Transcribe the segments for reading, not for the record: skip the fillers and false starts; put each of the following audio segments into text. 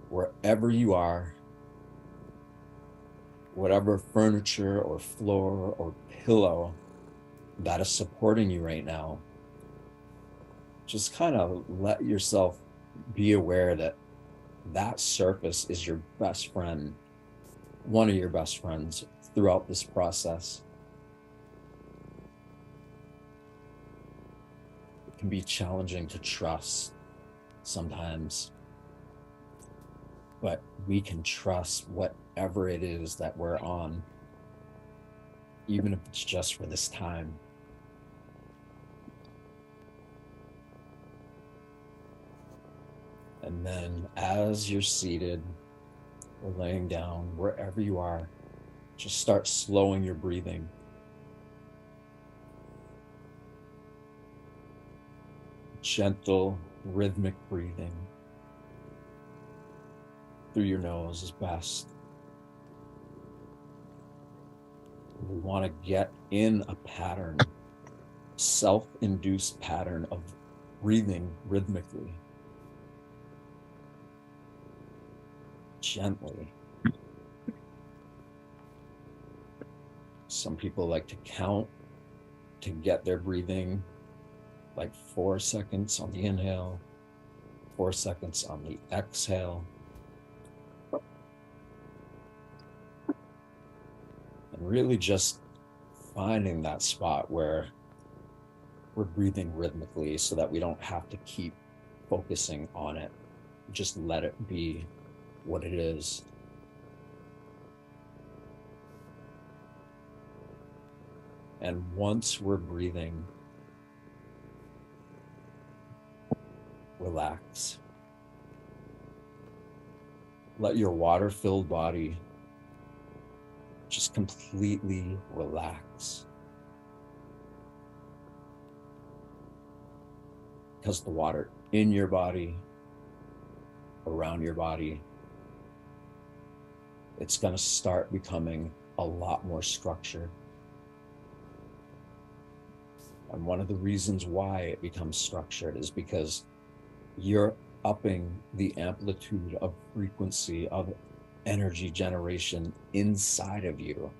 wherever you are, whatever furniture or floor or pillow that is supporting you right now, just kind of let yourself be aware that that surface is your best friend, one of your best friends throughout this process. It can be challenging to trust sometimes, but we can trust whatever it is that we're on, even if it's just for this time. And then as you're seated or laying down, wherever you are, just start slowing your breathing. Gentle, rhythmic breathing through your nose is best. We want to get in a pattern, self-induced pattern of breathing rhythmically, gently. Some people like to count to get their breathing, like 4 seconds on the inhale, 4 seconds on the exhale. And really just finding that spot where we're breathing rhythmically so that we don't have to keep focusing on it. Just let it be what it is. And once we're breathing, relax. Let your water-filled body just completely relax. Because the water in your body, around your body, it's going to start becoming a lot more structured. And one of the reasons why it becomes structured is because you're upping the amplitude of frequency of energy generation inside of you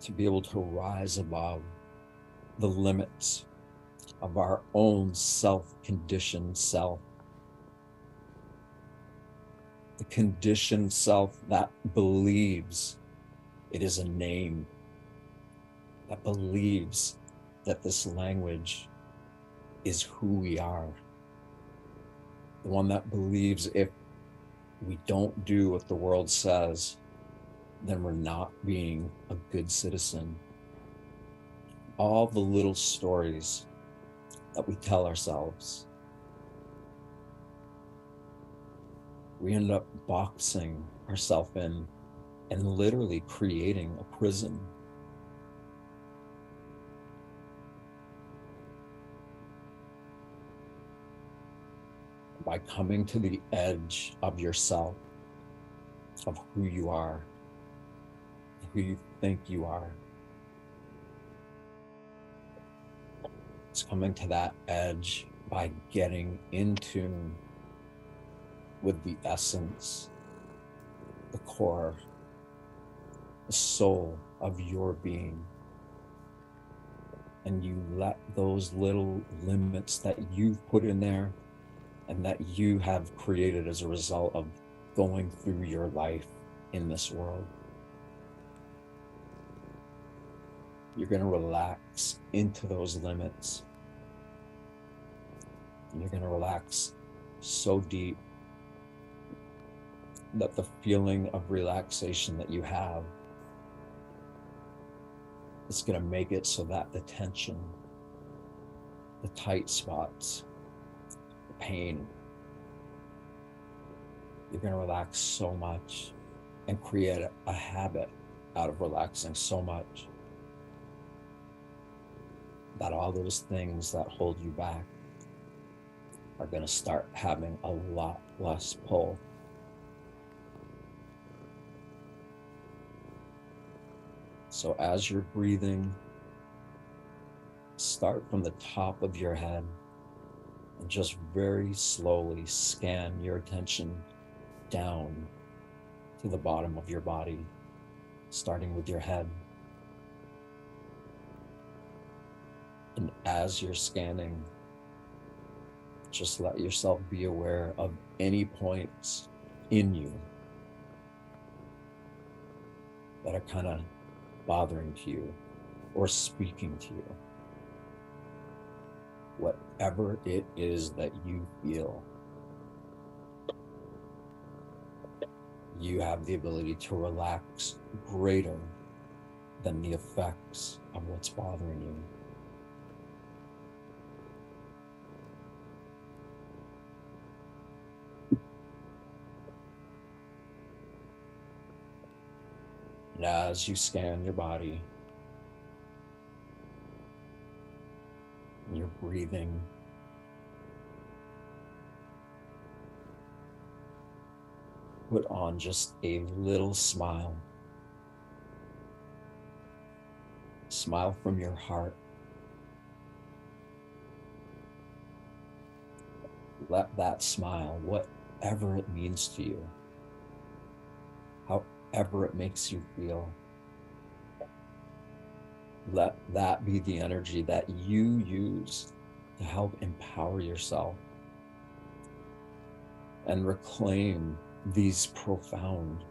to be able to rise above the limits of our own self-conditioned self. The conditioned self that believes it is a name, that believes that this language is who we are. The one that believes if we don't do what the world says, then we're not being a good citizen. All the little stories that we tell ourselves, we end up boxing ourselves in and literally creating a prison. By coming to the edge of yourself, of who you are, who you think you are. It's coming to that edge by getting in tune with the essence, the core, the soul of your being. And you let those little limits that you've put in there and that you have created as a result of going through your life in this world. You're going to relax into those limits. And you're going to relax so deep that the feeling of relaxation that you have is going to make it so that the tension, the tight spots, the pain, you're going to relax so much and create a habit out of relaxing so much that all those things that hold you back are going to start having a lot less pull. So as you're breathing, start from the top of your head And just very slowly scan your attention down to the bottom of your body, starting with your head. And as you're scanning, just let yourself be aware of any points in you that are kind of bothering to you or speaking to you. Whatever it is that you feel, you have the ability to relax greater than the effects of what's bothering you. And as you scan your body, and you're breathing, put on just a little smile. Smile from your heart. Let that smile, whatever it means to you, however it makes you feel, let that be the energy that you use to help empower yourself and reclaim these profound,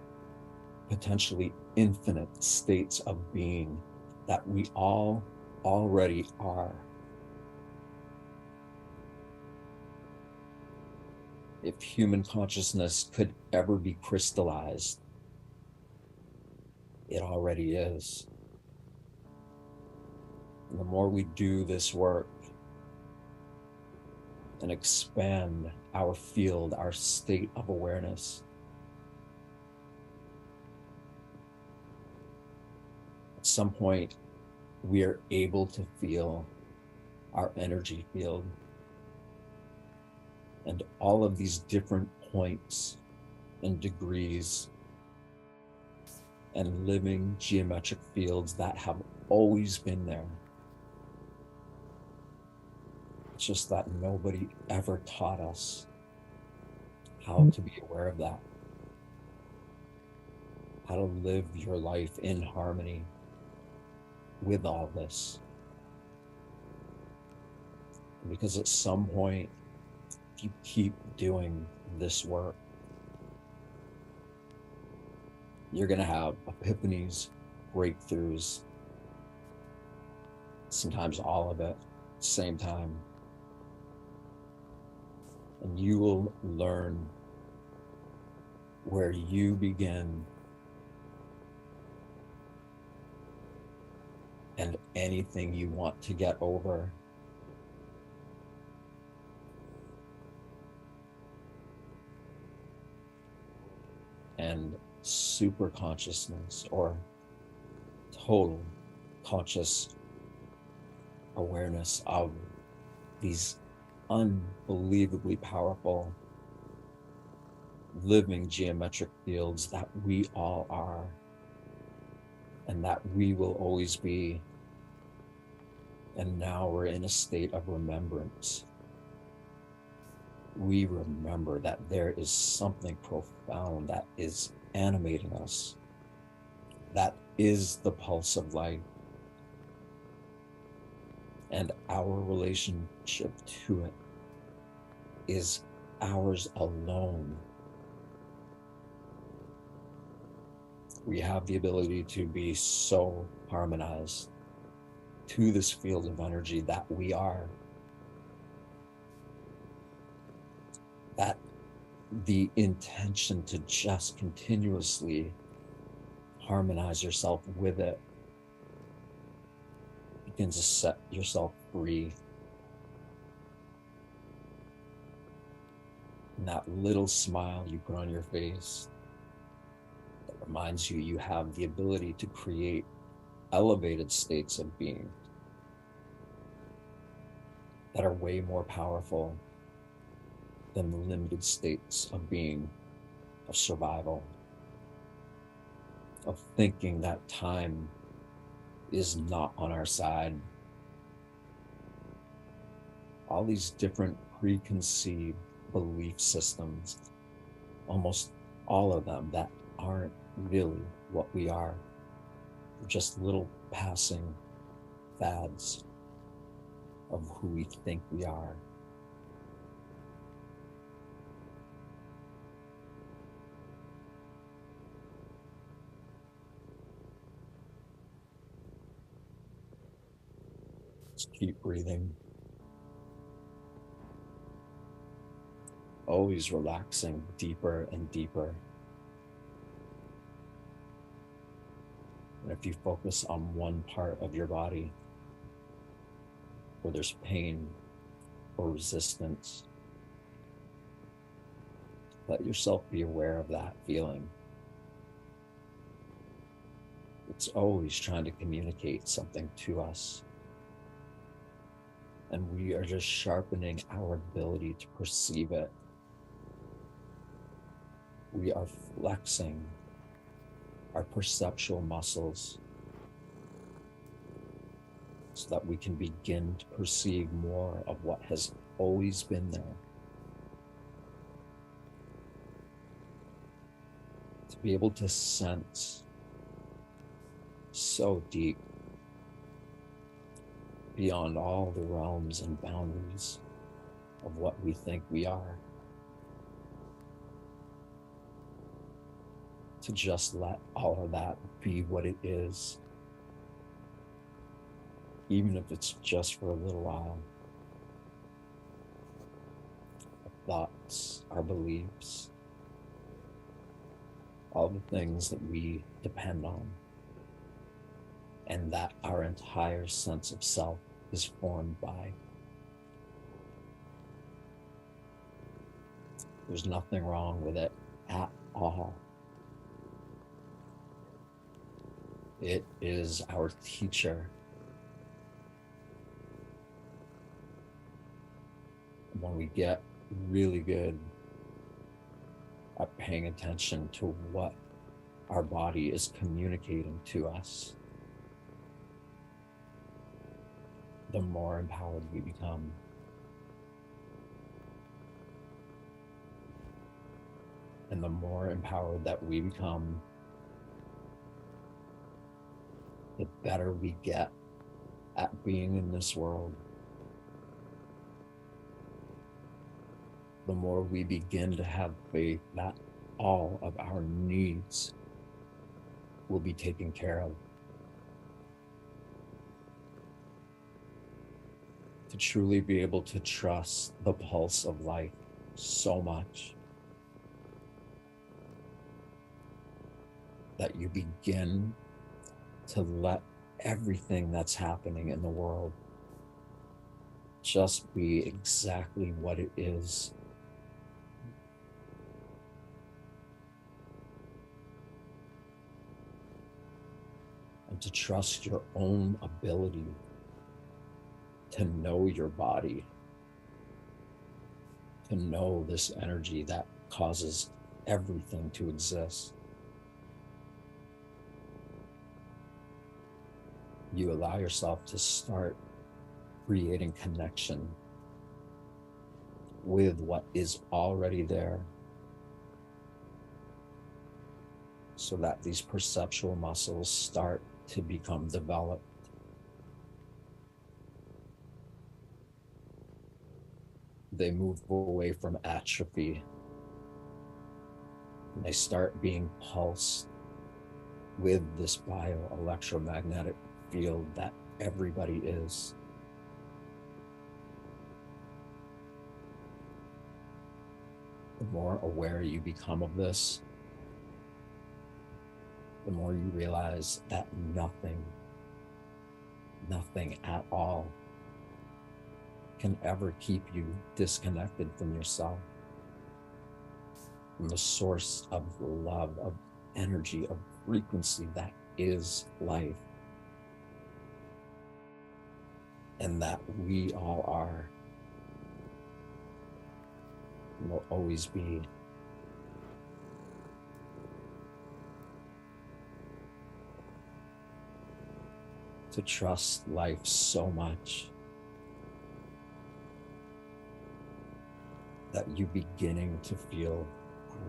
potentially infinite states of being that we all already are. If human consciousness could ever be crystallized, it already is. And the more we do this work and expand our field, our state of awareness, at some point, we are able to feel our energy field and all of these different points and degrees and living geometric fields that have always been there. It's just that nobody ever taught us how to be aware of that, how to live your life in harmony with all this. Because at some point, if you keep doing this work, you're going to have epiphanies, breakthroughs, sometimes all of it at the same time. And you will learn where you begin and anything you want to get over. And super consciousness or total conscious awareness of these unbelievably powerful living geometric fields that we all are and that we will always be. And now we're in a state of remembrance. We remember that there is something profound that is animating us. That is the pulse of life. And our relationship to it is ours alone. We have the ability to be so harmonized to this field of energy that we are, that the intention to just continuously harmonize yourself with it begins to set yourself free. And that little smile you put on your face that reminds you you have the ability to create elevated states of being that are way more powerful than the limited states of being, of survival, of thinking that time is not on our side. All these different preconceived belief systems, almost all of them that aren't really what we are. They're just little passing fads of who we think we are. Just keep breathing. Always relaxing deeper and deeper. And if you focus on one part of your body where there's pain or resistance, let yourself be aware of that feeling. It's always trying to communicate something to us. And we are just sharpening our ability to perceive it. We are flexing our perceptual muscles so that we can begin to perceive more of what has always been there. To be able to sense so deep beyond all the realms and boundaries of what we think we are. To just let all of that be what it is, even if it's just for a little while. Our thoughts, our beliefs, all the things that we depend on, and that our entire sense of self is formed by. There's nothing wrong with it at all. It is our teacher. When we get really good at paying attention to what our body is communicating to us, the more empowered we become. And the more empowered that we become, the better we get at being in this world. The more we begin to have faith that all of our needs will be taken care of. To truly be able to trust the pulse of life so much that you begin to let everything that's happening in the world just be exactly what it is. And to trust your own ability to know your body, to know this energy that causes everything to exist. You allow yourself to start creating connection with what is already there, so that these perceptual muscles start to become developed. They move away from atrophy. And they start being pulsed with this bioelectromagnetic field that everybody is. The more aware you become of this, the more you realize that nothing at all can ever keep you disconnected from yourself, from the source of love, of energy, of frequency that is life, and that we all are, and will always be. To trust life so much that you beginning to feel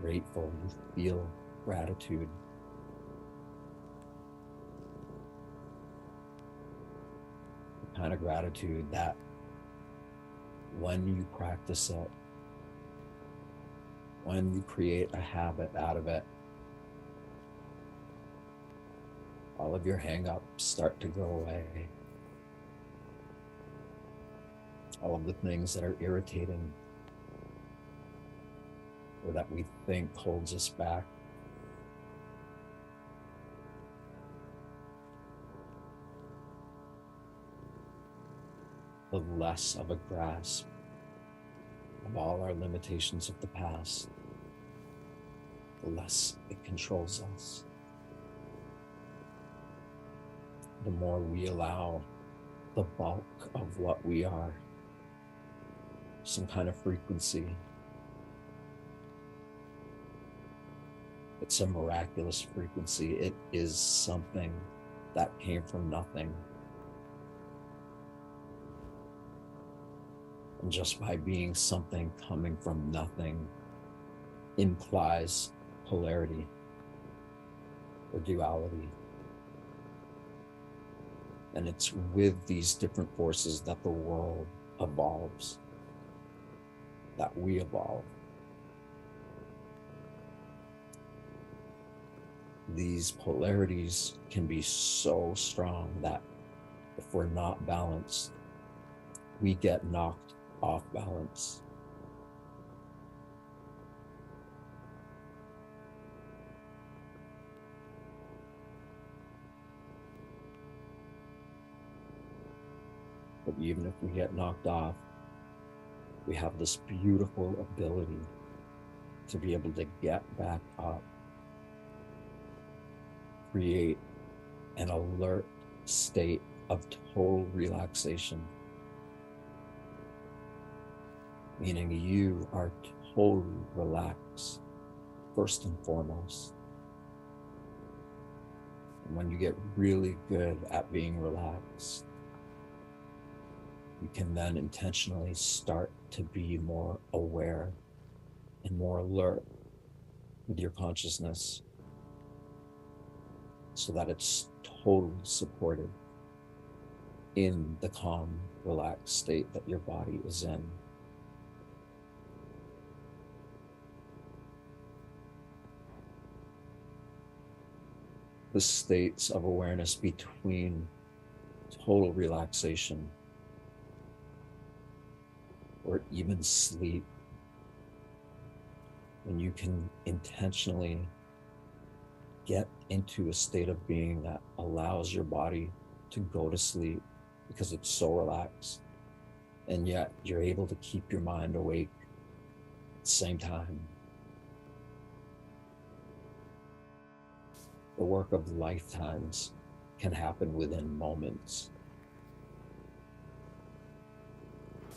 grateful, you feel gratitude. The kind of gratitude that when you practice it, when you create a habit out of it, all of your hang-ups start to go away. All of the things that are irritating or that we think holds us back, the less of a grasp of all our limitations of the past, the less it controls us. The more we allow the bulk of what we are, some kind of frequency. It's a miraculous frequency. It is something that came from nothing. And just by being something coming from nothing implies polarity or duality. And it's with these different forces that the world evolves, that we evolve. These polarities can be so strong that if we're not balanced, we get knocked off balance. But even if we get knocked off, we have this beautiful ability to be able to get back up, create an alert state of total relaxation, meaning you are totally relaxed, first and foremost. And when you get really good at being relaxed, you can then intentionally start to be more aware and more alert with your consciousness so that it's totally supported in the calm, relaxed state that your body is in. The states of awareness between total relaxation or even sleep, when you can intentionally get into a state of being that allows your body to go to sleep because it's so relaxed, and yet you're able to keep your mind awake at the same time. The work of lifetimes can happen within moments.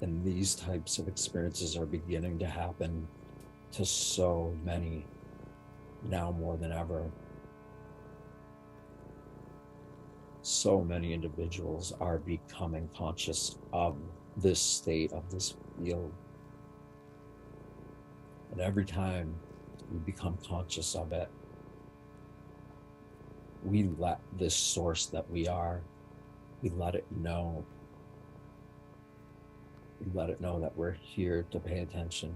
And these types of experiences are beginning to happen to so many now more than ever. So many individuals are becoming conscious of this state, of this field. And every time we become conscious of it, we let this source that we are, we let it know. We let it know that we're here to pay attention.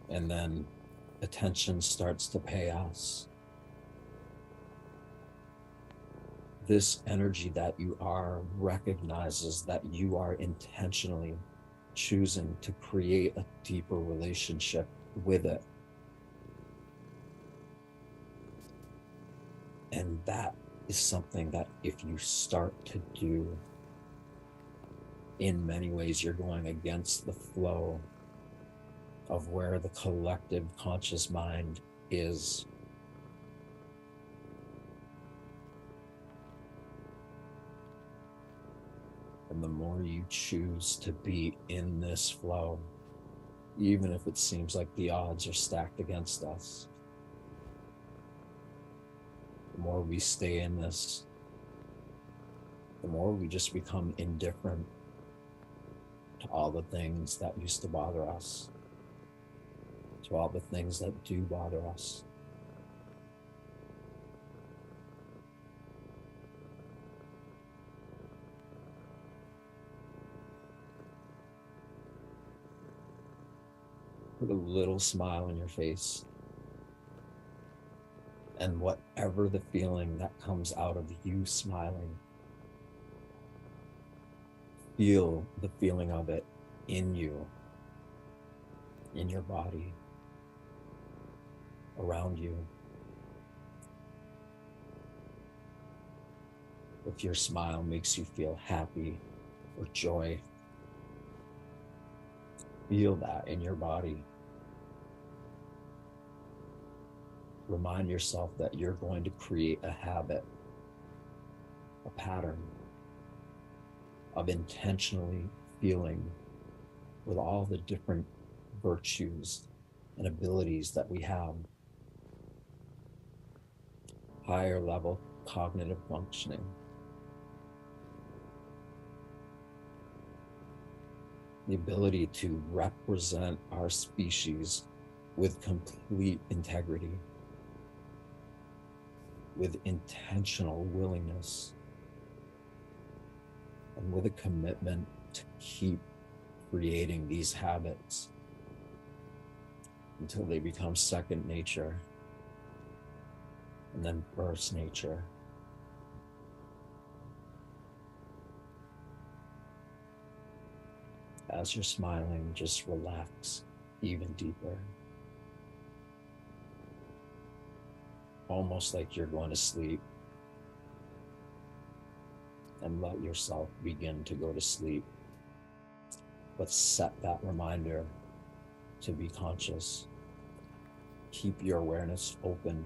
And then attention starts to pay us. This energy that you are recognizes that you are intentionally choosing to create a deeper relationship with it. And that is something that if you start to do, in many ways, you're going against the flow of where the collective conscious mind is. And the more you choose to be in this flow, even if it seems like the odds are stacked against us, the more we stay in this, the more we just become indifferent to all the things that used to bother us, to all the things that do bother us. Put a little smile on your face, and whatever the feeling that comes out of you smiling, feel the feeling of it in you, in your body, around you. If your smile makes you feel happy or joy, feel that in your body. Remind yourself that you're going to create a habit, a pattern of intentionally feeling with all the different virtues and abilities that we have. Higher level cognitive functioning. The ability to represent our species with complete integrity, with intentional willingness, and with a commitment to keep creating these habits until they become second nature and then first nature. As you're smiling, just relax even deeper. Almost like you're going to sleep, and let yourself begin to go to sleep. But set that reminder to be conscious. Keep your awareness open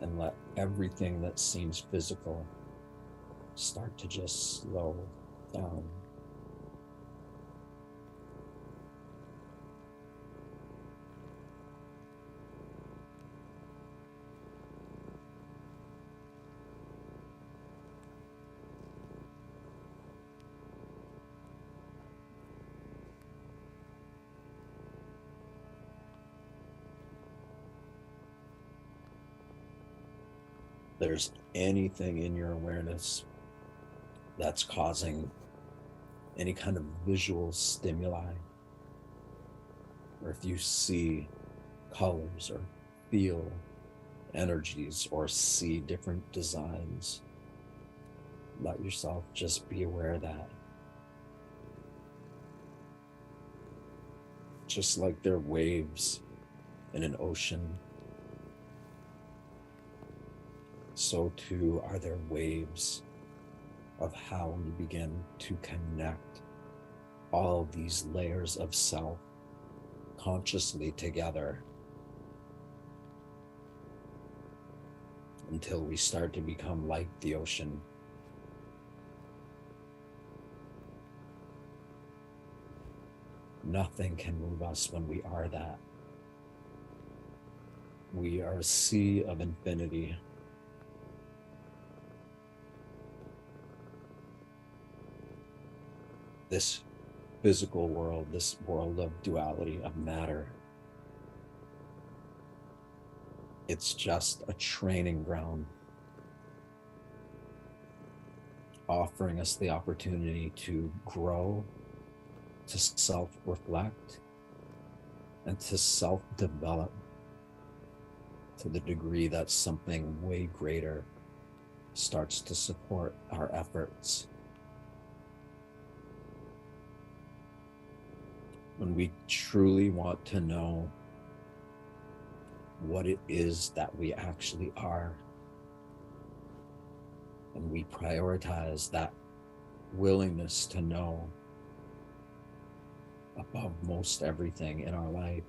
and let everything that seems physical start to just slow down. There's anything in your awareness that's causing any kind of visual stimuli, or if you see colors or feel energies or see different designs, let yourself just be aware of that. Just like there are waves in an ocean, so too are there waves of how we begin to connect all these layers of self consciously together until we start to become like the ocean. Nothing can move us when we are that. We are a sea of infinity. This physical world, this world of duality, of matter, it's just a training ground, offering us the opportunity to grow, to self-reflect, and to self-develop to the degree that something way greater starts to support our efforts. When we truly want to know what it is that we actually are, and we prioritize that willingness to know above most everything in our life,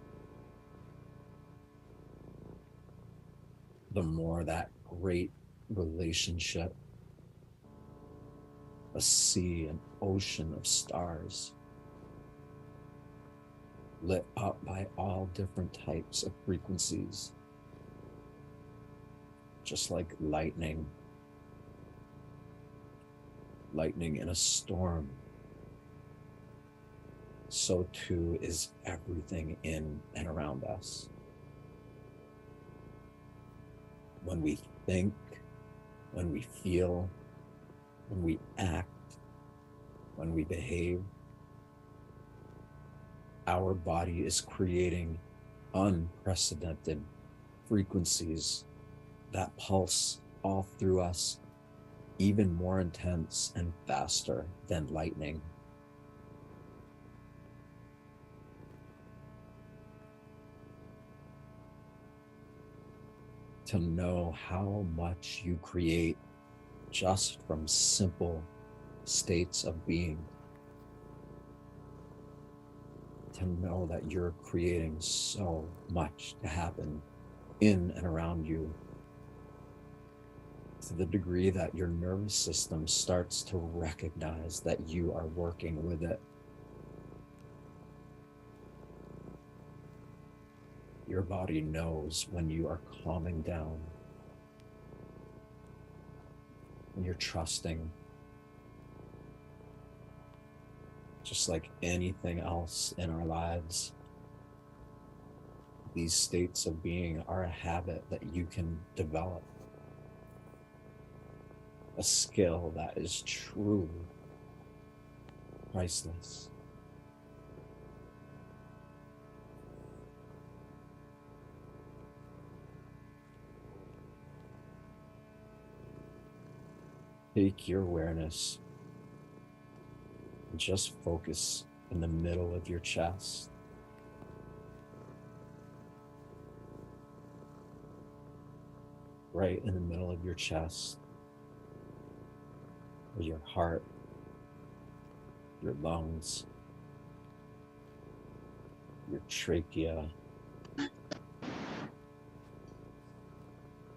the more that great relationship, a sea, an ocean of stars, lit up by all different types of frequencies, just like lightning in a storm, so too is everything in and around us. When we think, when we feel, when we act, when we behave, our body is creating unprecedented frequencies that pulse all through us, even more intense and faster than lightning. To know how much you create just from simple states of being, to know that you're creating so much to happen in and around you, to the degree that your nervous system starts to recognize that you are working with it. Your body knows when you are calming down, when you're trusting. Just like anything else in our lives, these states of being are a habit that you can develop, a skill that is truly priceless. Take your awareness and just focus in the middle of your chest. Right in the middle of your chest, where your heart, your lungs, your trachea,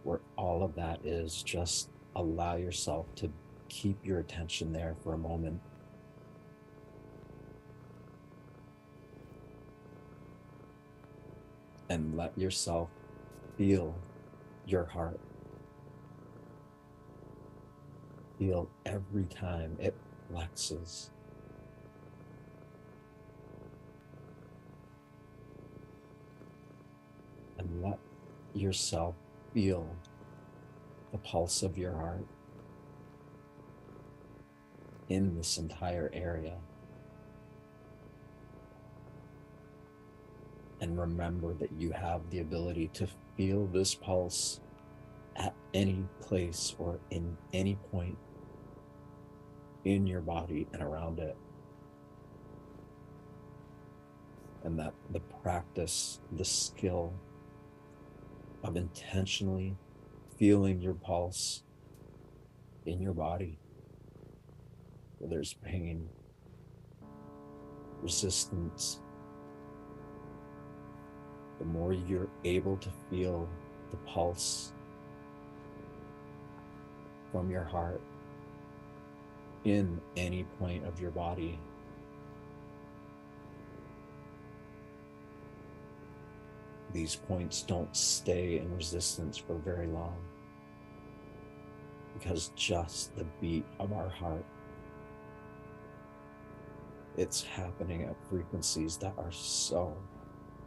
where all of that is, just allow yourself to keep your attention there for a moment. And let yourself feel your heart. Feel every time it flexes. And let yourself feel the pulse of your heart in this entire area. And remember that you have the ability to feel this pulse at any place or in any point in your body and around it. And that the practice, the skill of intentionally feeling your pulse in your body, where there's pain, resistance, the more you're able to feel the pulse from your heart in any point of your body, these points don't stay in resistance for very long, because just the beat of our heart, it's happening at frequencies that are so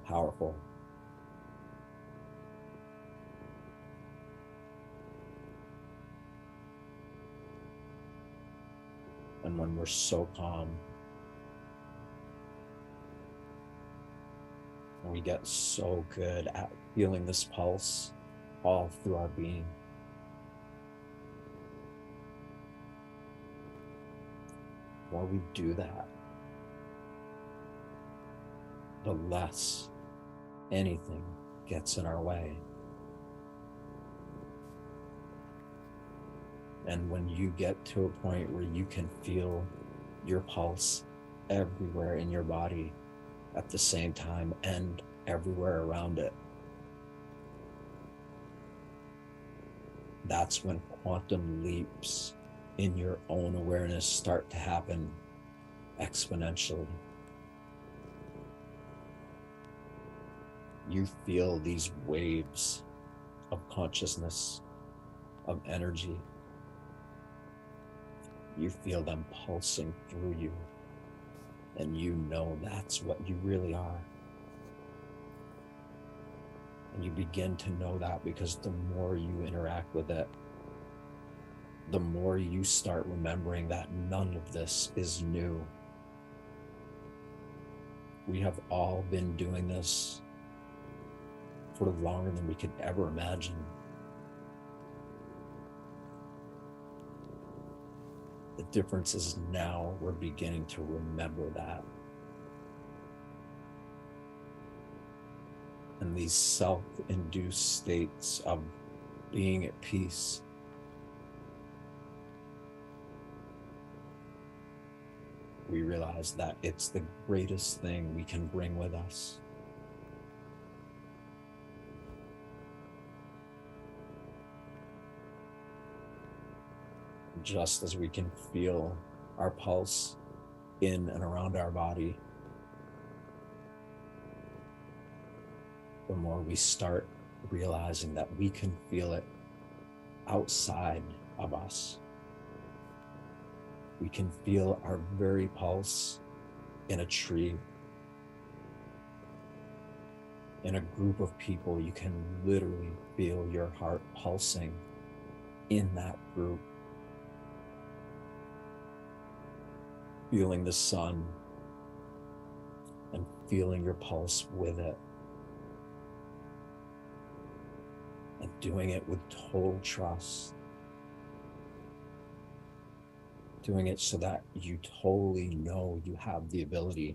powerful. And when we're so calm, and we get so good at feeling this pulse all through our being, the more we do that, the less anything gets in our way. And when you get to a point where you can feel your pulse everywhere in your body at the same time and everywhere around it, that's when quantum leaps in your own awareness start to happen exponentially. You feel these waves of consciousness, of energy. You feel them pulsing through you. and you know that's what you really are. And you begin to know that because the more you interact with it, the more you start remembering that none of this is new. We have all been doing this for longer than we could ever imagine. The difference is now we're beginning to remember that. And these self-induced states of being at peace, we realize that it's the greatest thing we can bring with us. Just as we can feel our pulse in and around our body, the more we start realizing that we can feel it outside of us. We can feel our very pulse in a tree. In a group of people, you can literally feel your heart pulsing in that group. Feeling the sun and feeling your pulse with it. And doing it with total trust. Doing it so that you totally know you have the ability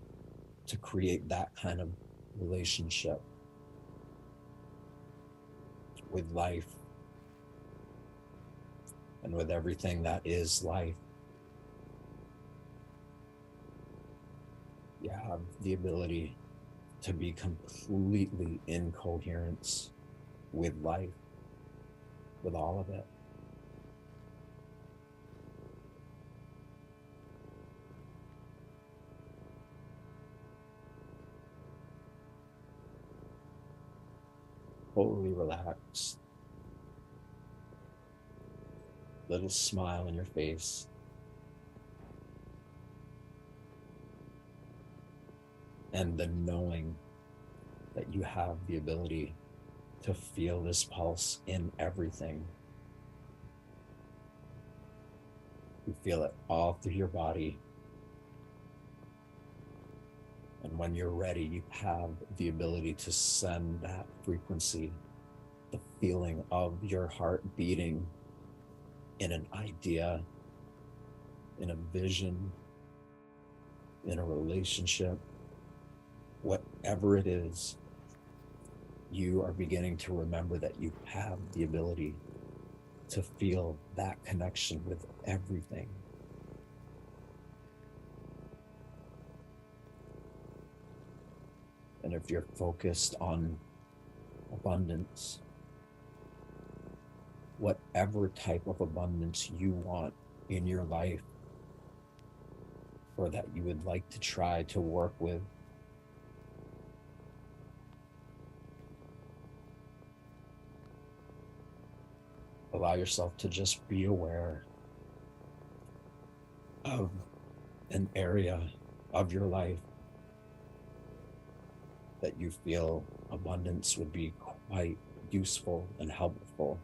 to create that kind of relationship with life and with everything that is life. You have the ability to be completely in coherence with life, with all of it. Totally relaxed. Little smile on your face. And the knowing that you have the ability to feel this pulse in everything. You feel it all through your body. And when you're ready, you have the ability to send that frequency, the feeling of your heart beating in an idea, in a vision, in a relationship, whatever it is, you are beginning to remember that you have the ability to feel that connection with everything. And if you're focused on abundance, whatever type of abundance you want in your life, or that you would like to try to work with, allow yourself to just be aware of an area of your life that you feel abundance would be quite useful and helpful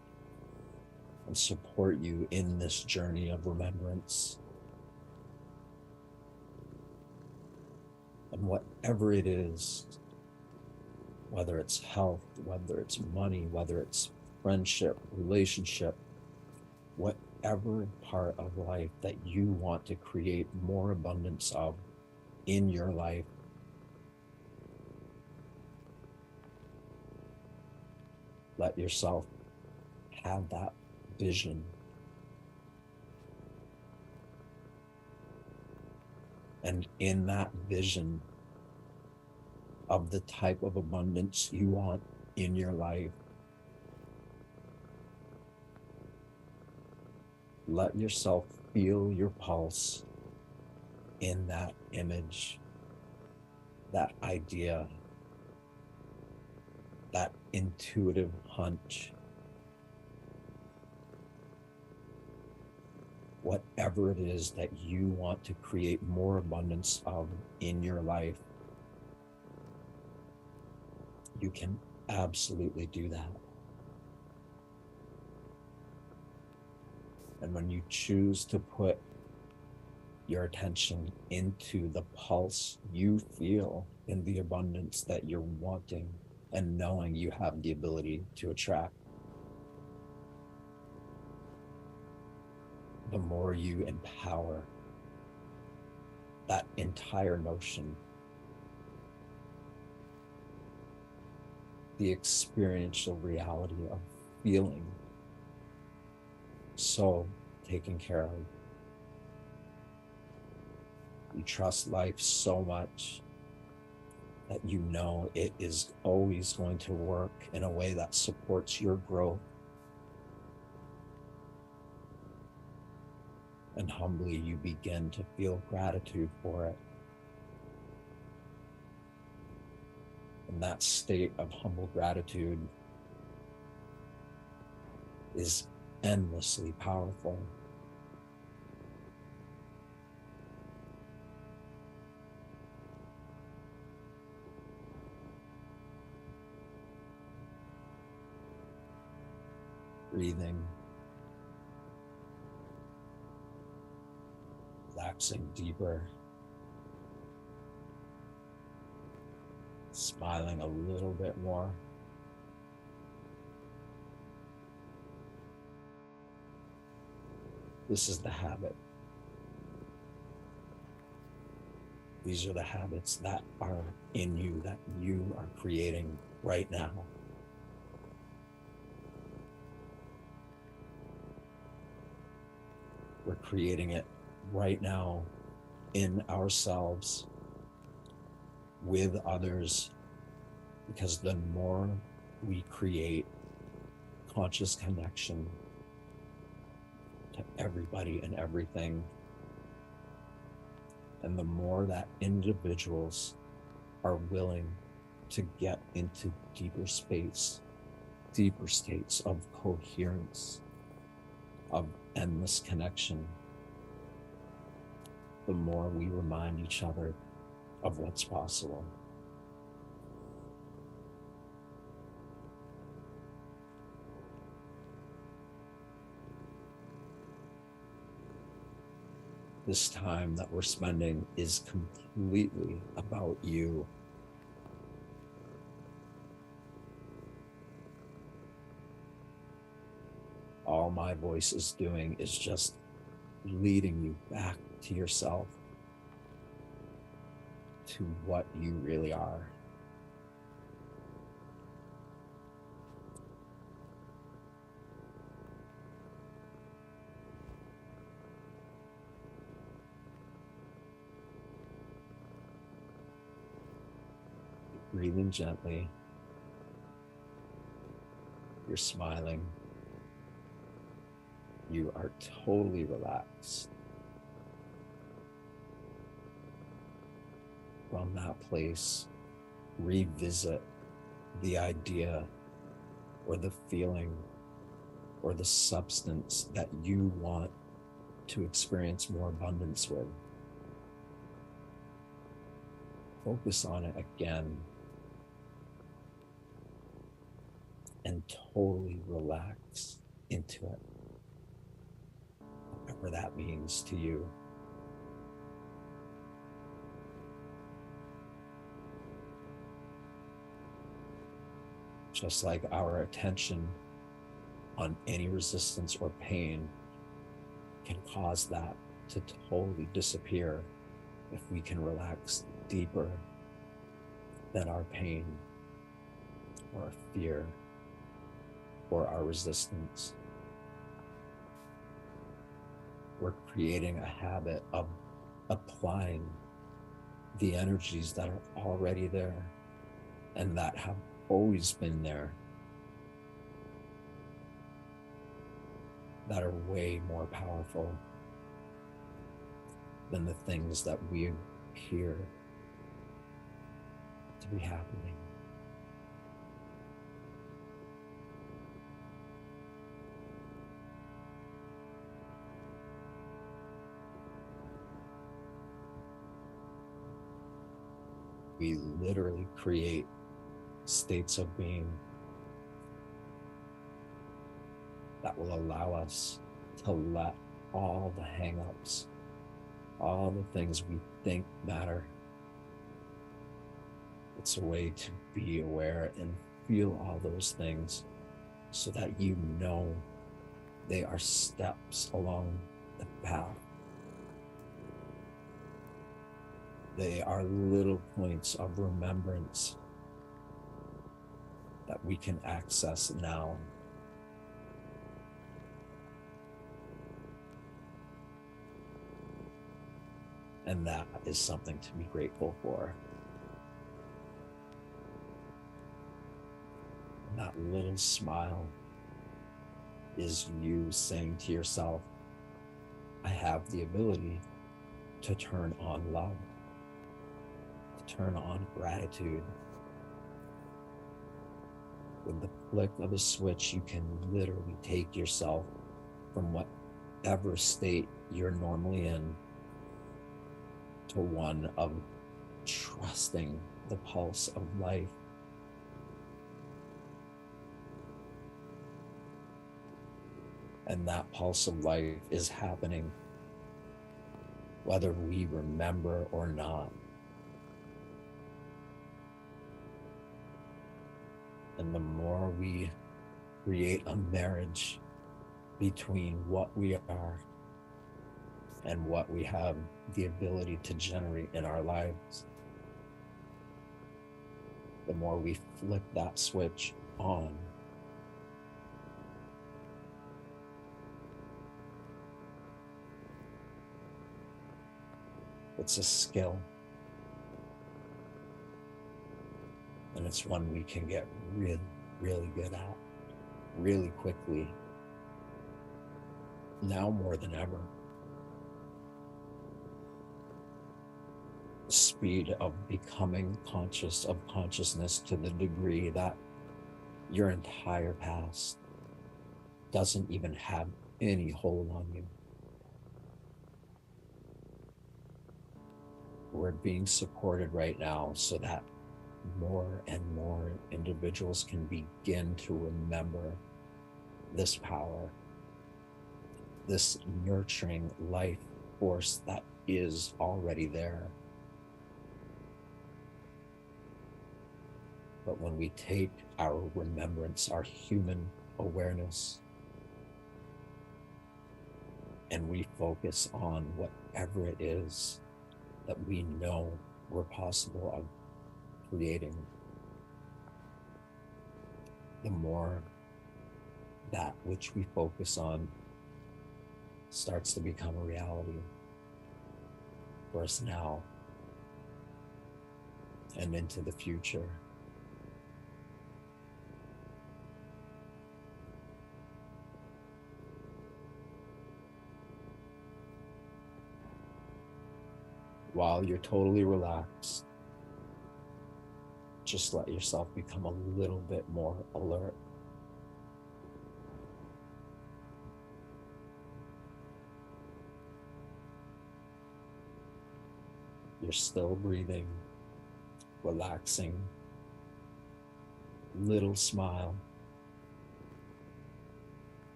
and support you in this journey of remembrance. And whatever it is, whether it's health, whether it's money, whether it's friendship, relationship, whatever part of life that you want to create more abundance of in your life, let yourself have that vision. And in that vision of the type of abundance you want in your life, let yourself feel your pulse in that image, that idea, that intuitive hunch. whatever it is that you want to create more abundance of in your life, you can absolutely do that. And when you choose to put your attention into the pulse you feel in the abundance that you're wanting and knowing you have the ability to attract, the more you empower that entire notion, the experiential reality of feeling so taken care of. You trust life so much that you know it is always going to work in a way that supports your growth. And humbly, you begin to feel gratitude for it. And that state of humble gratitude is endlessly powerful. Breathing, relaxing deeper, smiling a little bit more. This is the habit. These are the habits that are in you, that you are creating right now. We're creating it right now in ourselves, with others, because the more we create conscious connection to everybody and everything, and the more that individuals are willing to get into deeper states of coherence, of endless connection, the more we remind each other of what's possible. This time that we're spending is completely about you. All my voice is doing is just leading you back to yourself, to what you really are. Breathing gently. You're smiling. You are totally relaxed. From that place, revisit the idea or the feeling or the substance that you want to experience more abundance with. Focus on it again and totally relax into it, whatever that means to you. Just like our attention on any resistance or pain can cause that to totally disappear if we can relax deeper than our pain or our fear or our resistance. We're creating a habit of applying the energies that are already there and that have always been there, that are way more powerful than the things that we appear to be happening. we literally create states of being that will allow us to let all the hang-ups, all the things we think matter. It's a way to be aware and feel all those things so that you know they are steps along the path. They are little points of remembrance that we can access now. And that is something to be grateful for. And that little smile is you saying to yourself, I have the ability to turn on love, to turn on gratitude. With the flick of a switch, you can literally take yourself from whatever state you're normally in to one of trusting the pulse of life. And that pulse of life is happening whether we remember or not. And the more we create a marriage between what we are and what we have the ability to generate in our lives, the more we flick that switch on. It's a skill. And it's one we can get really, really good at, really quickly, now more than ever. The speed of becoming conscious of consciousness to the degree that your entire past doesn't even have any hold on you. We're being supported right now so that more and more individuals can begin to remember this power, this nurturing life force that is already there. But when we take our remembrance, our human awareness, and we focus on whatever it is that we know we're possible of creating, the more that which we focus on starts to become a reality for us now and into the future. While you're totally relaxed, just let yourself become a little bit more alert. You're still breathing, relaxing, little smile,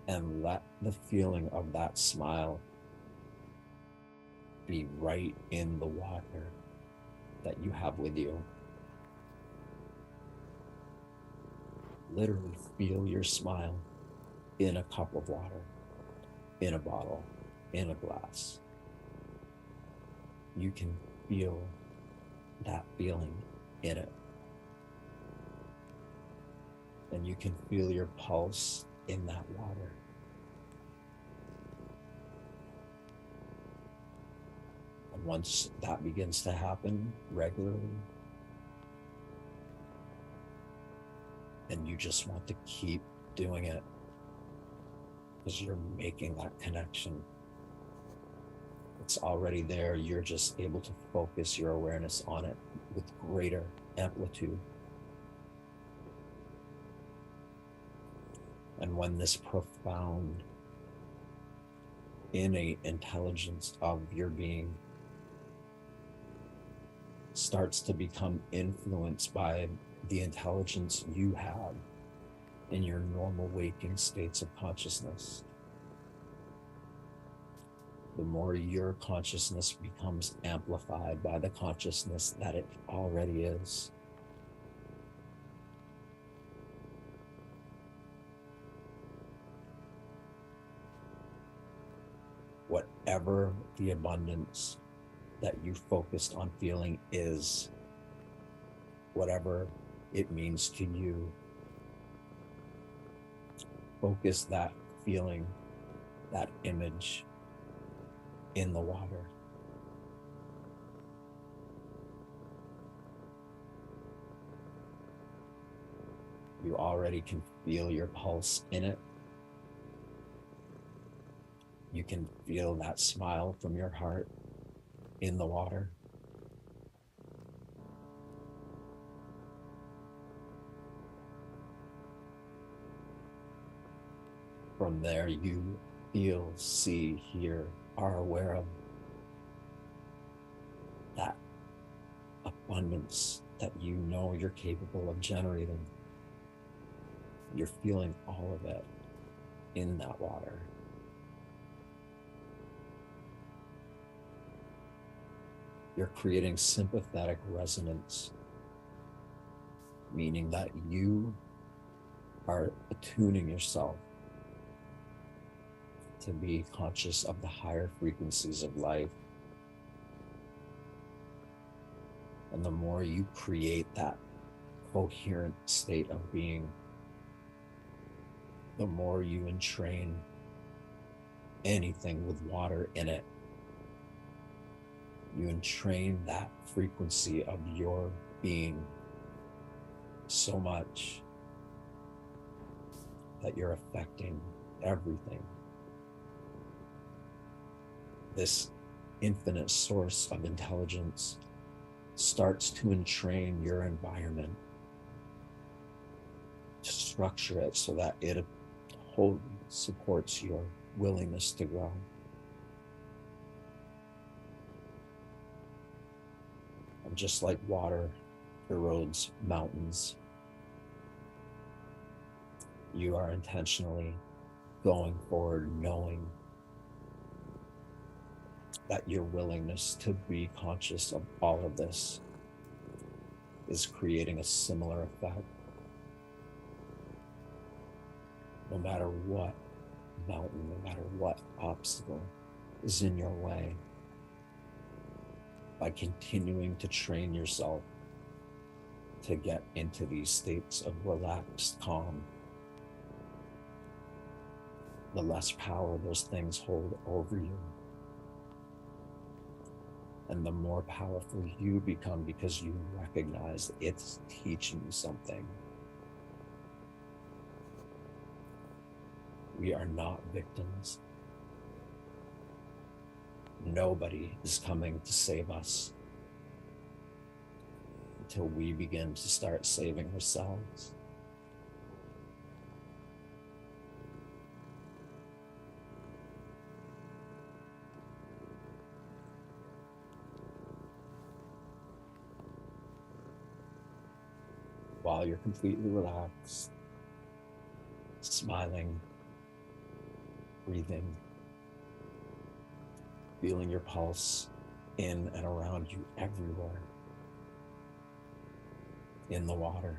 and let the feeling of that smile be right in the water that you have with you. Literally feel your smile in a cup of water, in a bottle, in a glass. You can feel that feeling in it. And you can feel your pulse in that water. And once that begins to happen regularly, and you just want to keep doing it because you're making that connection. It's already there. You're just able to focus your awareness on it with greater amplitude. And when this profound innate intelligence of your being starts to become influenced by the intelligence you have in your normal waking states of consciousness. The more your consciousness becomes amplified by the consciousness that it already is. Whatever the abundance that you focused on feeling is, whatever it means to you, focus that feeling, that image in the water. You already can feel your pulse in it. You can feel that smile from your heart in the water. From there, you feel, see, hear, are aware of that abundance that you know you're capable of generating. You're feeling all of it in that water. You're creating sympathetic resonance, meaning that you are attuning yourself to be conscious of the higher frequencies of life. And the more you create that coherent state of being, the more you entrain anything with water in it. You entrain that frequency of your being so much that you're affecting everything. This infinite source of intelligence starts to entrain your environment, to structure it so that it wholly supports your willingness to grow. And just like water erodes mountains, you are intentionally going forward knowing that your willingness to be conscious of all of this is creating a similar effect. No matter what mountain, no matter what obstacle is in your way, by continuing to train yourself to get into these states of relaxed calm, the less power those things hold over you. And the more powerful you become because you recognize it's teaching you something. We are not victims. Nobody is coming to save us until we begin to start saving ourselves. While you're completely relaxed, smiling, breathing, feeling your pulse in and around you everywhere in the water.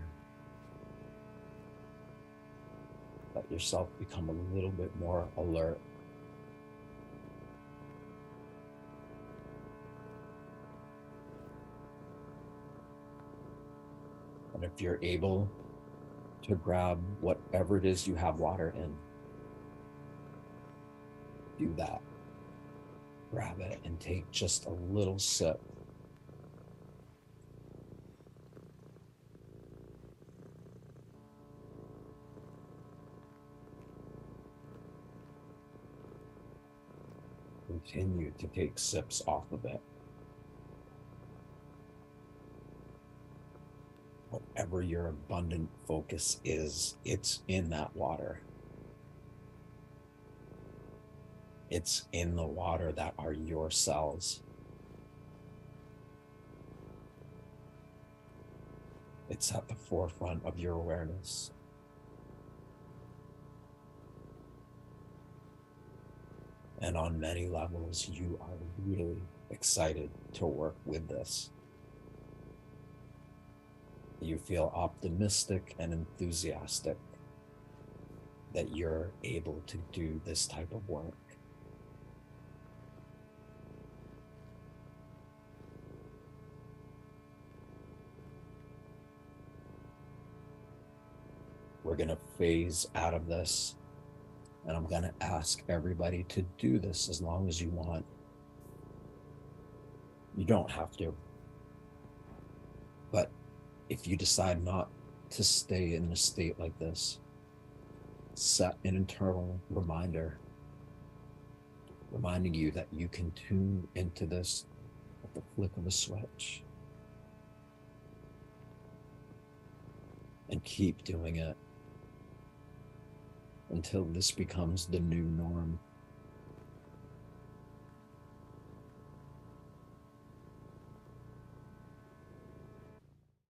Let yourself become a little bit more alert. And if you're able to grab whatever it is you have water in, do that. Grab it and take just a little sip. Continue to take sips off of it. Whatever your abundant focus is, it's in that water. It's in the water that are your cells. It's at the forefront of your awareness. And on many levels, you are really excited to work with this. You feel optimistic and enthusiastic that you're able to do this type of work. We're going to phase out of this, and I'm going to ask everybody to do this as long as you want. You don't have to. But if you decide not to stay in a state like this, set an internal reminder reminding you that you can tune into this at the flick of a switch. And keep doing it until this becomes the new norm.